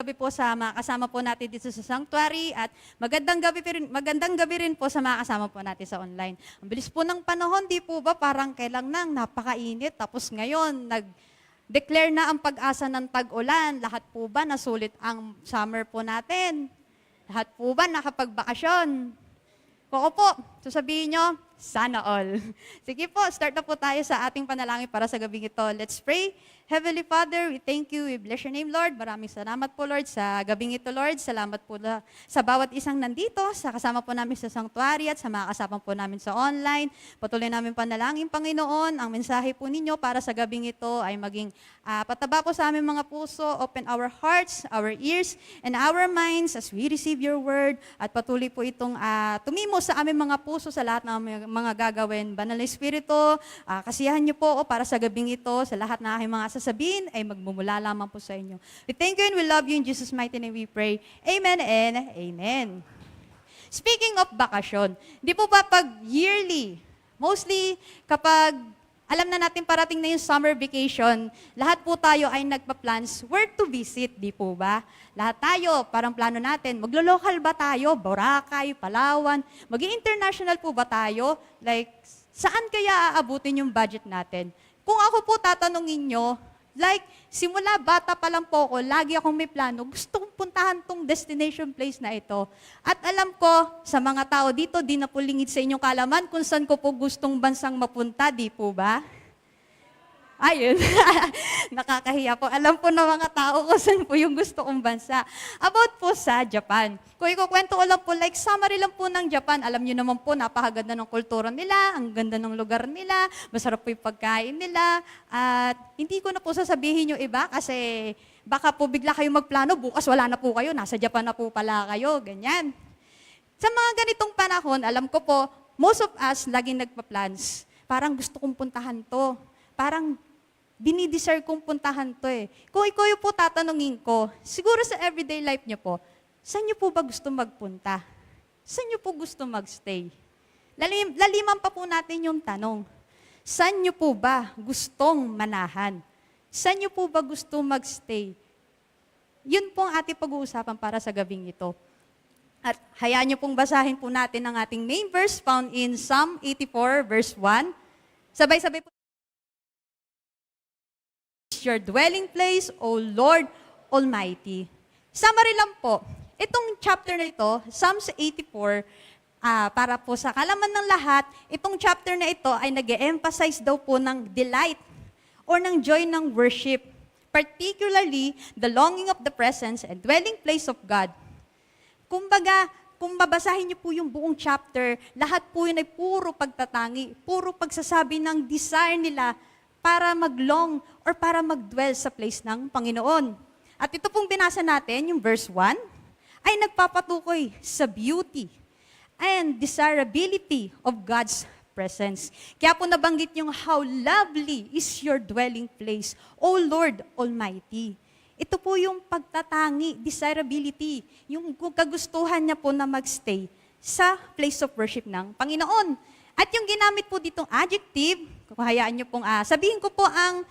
gabi po sa mga kasama po natin dito sa sanctuary at magandang gabi rin po sa mga kasama po natin sa online. Ang bilis po ng panahon, di po ba? Parang kailang nang napakainit. Tapos ngayon, nag-declare na ang pag-asa ng tag-ulan. Lahat po ba nasulit ang summer po natin? Lahat po ba nakapagbakasyon? Koko po, sasabihin nyo, sana all. Sige po, start na po tayo sa ating panalangin para sa gabing ito. Let's pray. Heavenly Father, we thank you, we bless your name, Lord. Maraming salamat po, Lord, sa gabing ito, Lord. Salamat po sa bawat isang nandito, sa kasama po namin sa sanctuary at sa mga kasama po namin sa online. Patuloy namin panalangin, Panginoon, ang mensahe po ninyo para sa gabing ito ay maging pataba po sa aming mga puso, open our hearts, our ears, and our minds as we receive your word at patuloy po itong tumimo sa aming mga puso sa lahat ng mga gagawin. Banal na Espiritu, kasiyahan niyo po para sa gabing ito, sa lahat ng aking mga sasabihin ay magmumula lamang po sa inyo. We thank you and we love you in Jesus' mighty name we pray. Amen and amen. Speaking of bakasyon, di po ba pag yearly, mostly kapag alam na natin parating na yung summer vacation, lahat po tayo ay nagpa-plans where to visit, di po ba? Lahat tayo, parang plano natin, maglo-local ba tayo? Boracay, Palawan, mag-international po ba tayo? Like, saan kaya aabutin yung budget natin? Kung ako po tatanungin nyo, like, simula bata pa lang po ako, lagi akong may plano, gusto kong puntahan tong destination place na ito. At alam ko, sa mga tao dito, di na po lingid sa inyong kalaman kung saan ko po gustong bansang mapunta, di po ba? Ayun, nakakahiya po. Alam po ng mga tao kung saan po yung gusto kong bansa. About po sa Japan. Kung ikukwento ko lang po, like summary lang po ng Japan, alam niyo naman po, napakaganda ng kultura nila, ang ganda ng lugar nila, masarap po yung pagkain nila, at hindi ko na po sasabihin yung iba kasi baka po bigla kayo magplano, bukas wala na po kayo, nasa Japan na po pala kayo, ganyan. Sa mga ganitong panahon, alam ko po, most of us laging nagpa-plans. Parang gusto kong puntahan to. Parang dinidesire kong puntahan to eh. Kung ikaw po tatanungin ko, siguro sa everyday life niyo po, saan niyo po ba gusto magpunta? Saan niyo po gusto magstay? Laliman pa po natin yung tanong. Saan niyo po ba gustong manahan? Saan niyo po ba gusto magstay? Yun po ang ating pag-uusapan para sa gabing ito. At hayaan niyo pong basahin po natin ang ating main verse found in Psalm 84 verse 1. Sabay-sabay po. Your dwelling place, O Lord Almighty. Summary lang po. Itong chapter na ito, Psalms 84, para po sa kalaman ng lahat, itong chapter na ito ay nag-emphasize daw po ng delight or ng joy ng worship, particularly the longing of the presence and dwelling place of God. Kumbaga, kung babasahin niyo po yung buong chapter, lahat po yun ay puro pagtatangi, puro pagsasabi ng desire nila para maglong or para magdwell sa place ng Panginoon. At ito pong binasa natin, yung verse 1, ay nagpapatukoy sa beauty and desirability of God's presence. Kaya po nabanggit yung how lovely is your dwelling place, O Lord Almighty. Ito po yung pagtatangi, desirability, yung kagustuhan niya po na magstay sa place of worship ng Panginoon. At yung ginamit po ditong adjective, kung hayaan niyo pong sabihin ko po ang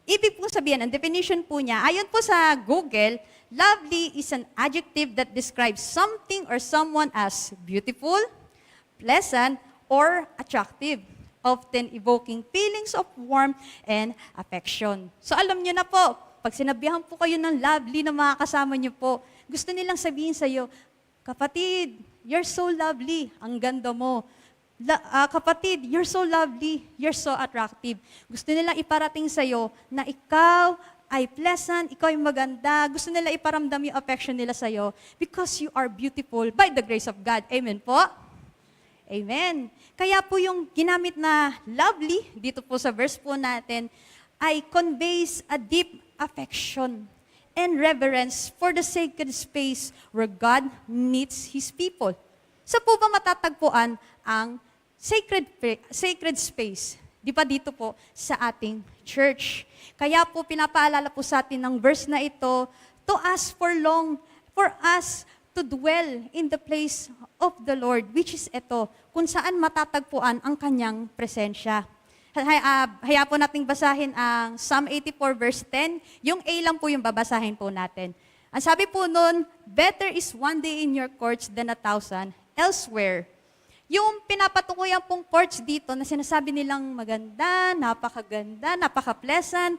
ibig pong sabihin, ang definition po niya, ayon po sa Google, lovely is an adjective that describes something or someone as beautiful, pleasant, or attractive, often evoking feelings of warmth and affection. So alam niyo na po, pag sinabihan po kayo ng lovely na mga kasama niyo po, gusto nilang sabihin sa iyo, kapatid, you're so lovely, ang ganda mo. Kapatid, you're so lovely, you're so attractive. Gusto nilang iparating sa'yo na ikaw ay pleasant, ikaw ay maganda. Gusto nila iparamdam yung affection nila sa'yo because you are beautiful by the grace of God. Amen po? Amen. Kaya po yung ginamit na lovely, dito po sa verse po natin, ay conveys a deep affection and reverence for the sacred space where God meets His people. Sa po ba matatagpuan ang sacred space? Di ba dito po sa ating church? Kaya po pinapaalala po sa atin ng verse na ito, to ask for us to dwell in the place of the Lord, which is ito, kung saan matatagpuan ang kanyang presensya. Haya po nating basahin ang Psalm 84 verse 10. Yung A lang po yung babasahin po natin. Ang sabi po nun, better is one day in your courts than 1,000 elsewhere. Yung pinapatukuyan pong courts dito na sinasabi nilang maganda, napakaganda, napaka-pleasant,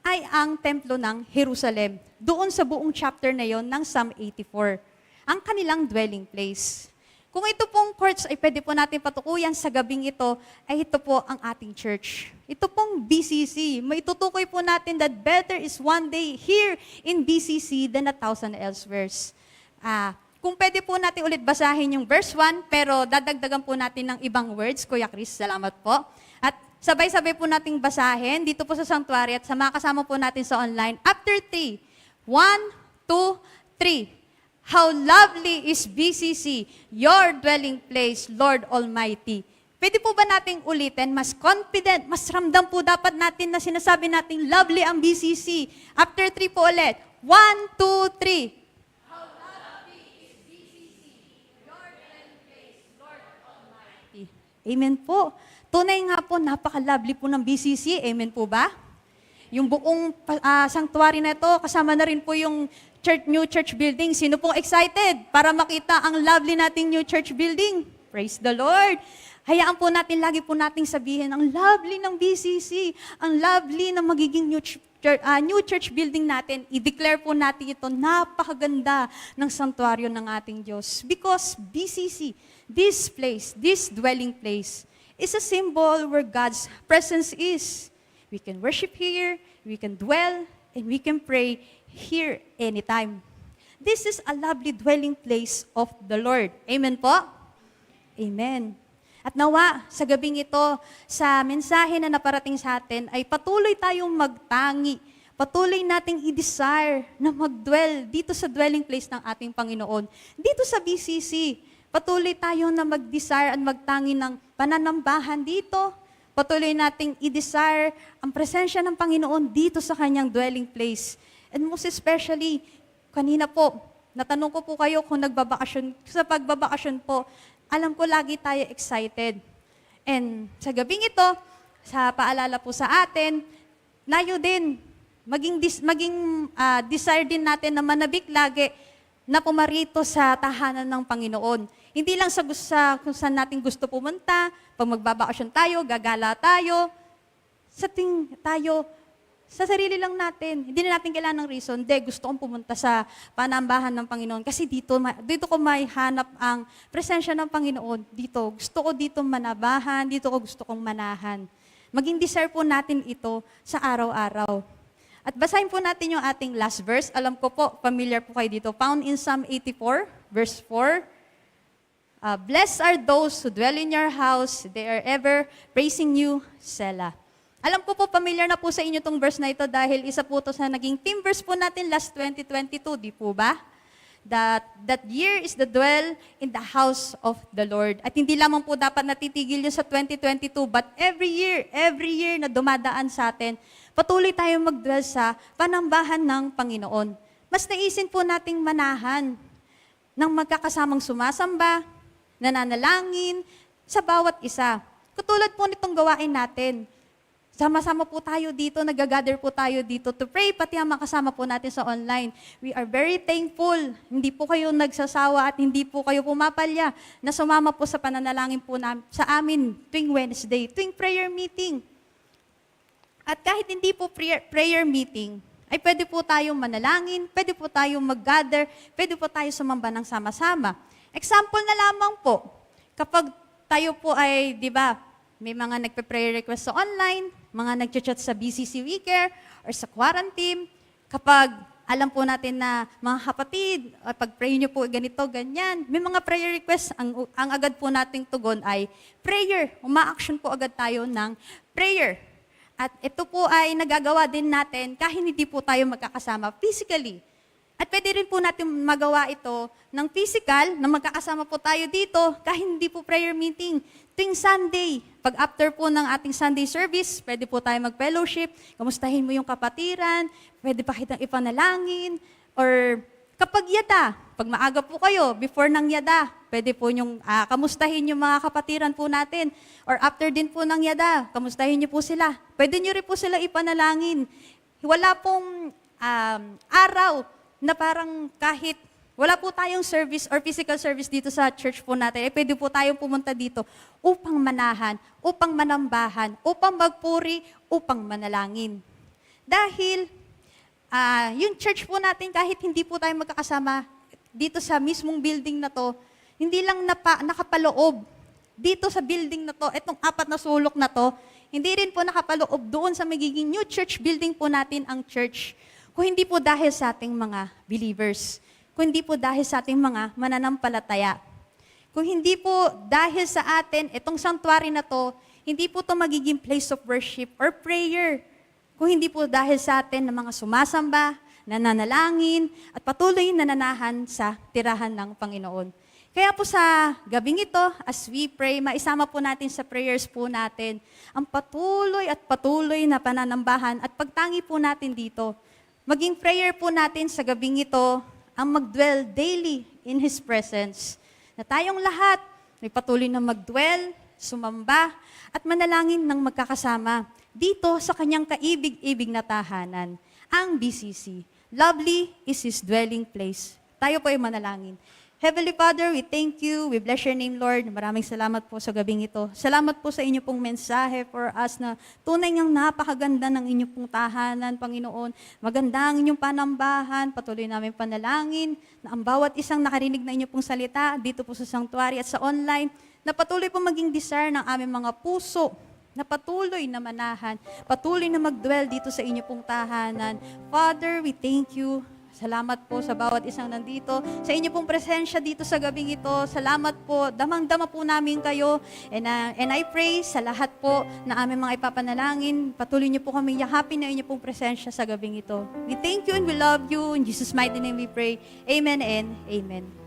ay ang templo ng Jerusalem. Doon sa buong chapter na yon ng Psalm 84. Ang kanilang dwelling place. Kung ito pong courts ay pwede po natin patukuyan sa gabing ito, ay ito po ang ating church. Ito pong BCC. Maitutukoy po natin that better is one day here in BCC than 1,000 elsewhere. Kung pwede po natin ulit basahin yung verse 1, pero dadagdagan po natin ng ibang words. Kuya Chris, salamat po. At sabay-sabay po nating basahin dito po sa sanctuary at sa mga kasama po natin sa online. After 3, 1, 2, 3. How lovely is BCC, your dwelling place, Lord Almighty. Pwede po ba nating ulitin? Mas confident, mas ramdam po dapat natin na sinasabi nating lovely ang BCC. After 3 po ulit. 1, 2, 3. Amen po. Tunay nga po, napaka-lovely po ng BCC. Amen po ba? Yung buong sanctuary na ito, kasama na rin po yung new church building. Sino pong excited para makita ang lovely nating new church building? Praise the Lord! Hayaan po natin, lagi po nating sabihin, ang lovely ng BCC, ang lovely ng magiging new church building natin. I-declare po natin ito, napakaganda ng sanctuaryo ng ating Diyos. Because BCC, this place, this dwelling place, is a symbol where God's presence is. We can worship here, we can dwell, and we can pray here anytime. This is a lovely dwelling place of the Lord. Amen po? Amen. At nawa, sa gabing ito, sa mensahe na naparating sa atin, ay patuloy tayong magtangi, patuloy nating i-desire na mag-dwell dito sa dwelling place ng ating Panginoon. Dito sa BCC, patuloy tayo na mag-desire at magtangi ng pananambahan dito. Patuloy nating i-desire ang presensya ng Panginoon dito sa kanyang dwelling place. And most especially, kanina po, natanong ko po kayo kung nagbabakasyon. Sa pagbabakasyon po, alam ko lagi tayo excited. And sa gabing ito, sa paalala po sa atin, nayo din, maging desire din natin na manabik lagi na pumarito sa tahanan ng Panginoon. Hindi lang sa kung saan natin gusto pumunta, pag magbabakasyon tayo, gagala tayo, sa sarili lang natin. Hindi na natin kailangan ng reason. Gusto kong pumunta sa panambahan ng Panginoon kasi dito ko may hanap ang presensya ng Panginoon. Gusto ko dito manabahan, dito ko gusto kong manahan. Maging desire po natin ito sa araw-araw. At basahin po natin yung ating last verse. Alam ko po, familiar po kayo dito. Found in Psalm 84, verse 4. Blessed are those who dwell in your house. They are ever praising you, Selah. Alam ko po, familiar na po sa inyo itong verse na ito dahil isa po ito sa naging theme verse po natin last 2022, di po ba? That year is the dwell in the house of the Lord. At hindi lamang po dapat natitigil yun sa 2022, but every year na dumadaan sa atin, patuloy tayong mag-dwell sa panambahan ng Panginoon. Mas naisin po nating manahan ng magkakasamang sumasamba, nananalangin, sa bawat isa. Katulad po nitong gawain natin. Sama-sama po tayo dito, nag-gather po tayo dito to pray, pati ang makasama po natin sa online. We are very thankful. Hindi po kayo nagsasawa at hindi po kayo pumapalya na sumama po sa pananalangin po sa amin tuwing Wednesday, tuwing prayer meeting. At kahit hindi po prayer meeting, ay pwede po tayong manalangin, pwede po tayong mag-gather, pwede po tayo sumamba ng sama-sama. Example na lamang po, kapag tayo po ay, di ba, may mga nagpe-prayer request sa online, mga nagchat-chat sa BCC WeCare or sa quarantine. Kapag alam po natin na mga kapatid, pag-pray nyo po ganito, ganyan, may mga prayer requests, ang agad po nating tugon ay prayer. Uma-action po agad tayo ng prayer. At ito po ay nagagawa din natin kahit hindi po tayo magkakasama physically. At pwede rin po natin magawa ito ng physical, na magkakasama po tayo dito, kahit hindi po prayer meeting. Tuwing Sunday, pag after po ng ating Sunday service, pwede po tayo mag-fellowship, kamustahin mo yung kapatiran, pwede pa kitang ipanalangin, or Kapag yada, pag maaga po kayo, before ng yada, pwede po nyong kamustahin yung mga kapatiran po natin. Or after din po ng yada, kamustahin niyo po sila. Pwede niyo rin po sila ipanalangin. Wala pong araw na parang kahit wala po tayong service or physical service dito sa church po natin, pwede po tayong pumunta dito upang manahan, upang manambahan, upang magpuri, upang manalangin. Dahil yung church po natin, kahit hindi po tayo magkakasama dito sa mismong building na to, hindi lang nakapaloob dito sa building na to, itong 4 na sulok na to, hindi rin po nakapaloob doon sa magiging new church building po natin ang church. Kung hindi po dahil sa ating mga believers, kung hindi po dahil sa ating mga mananampalataya. Kung hindi po dahil sa atin, itong sanctuary na to, hindi po to magiging place of worship or prayer. Kung hindi po dahil sa atin ng mga sumasamba, nananalangin, at patuloy nananahan sa tirahan ng Panginoon. Kaya po sa gabing ito, as we pray, maisama po natin sa prayers po natin ang patuloy at patuloy na pananambahan at pagtangi po natin dito. Maging prayer po natin sa gabing ito ang mag-dwell daily in His presence. Na tayong lahat may patuloy na mag-dwell, sumamba, at manalangin ng magkakasama dito sa kanyang kaibig-ibig na tahanan, ang BCC. Lovely is His dwelling place. Tayo po ay manalangin. Heavenly Father, we thank you. We bless your name, Lord. Maraming salamat po sa gabing ito. Salamat po sa inyo pong mensahe for us na tunay ngang napakaganda ng inyong pong tahanan, Panginoon. Maganda ang inyong panambahan. Patuloy namin panalangin na ang bawat isang nakarinig na inyong pong salita dito po sa sanctuary at sa online, na patuloy po maging desire ng aming mga puso na patuloy na manahan, patuloy na mag-dwell dito sa inyo pong tahanan. Father, we thank you. Salamat po sa bawat isang nandito, sa inyo pong presensya dito sa gabing ito. Salamat po, damang-dama po namin kayo. And I pray sa lahat po na aming mga ipapanalangin, patuloy niyo po kami yakapin na inyo pong presensya sa gabing ito. We thank you and we love you. In Jesus' mighty name we pray. Amen and amen.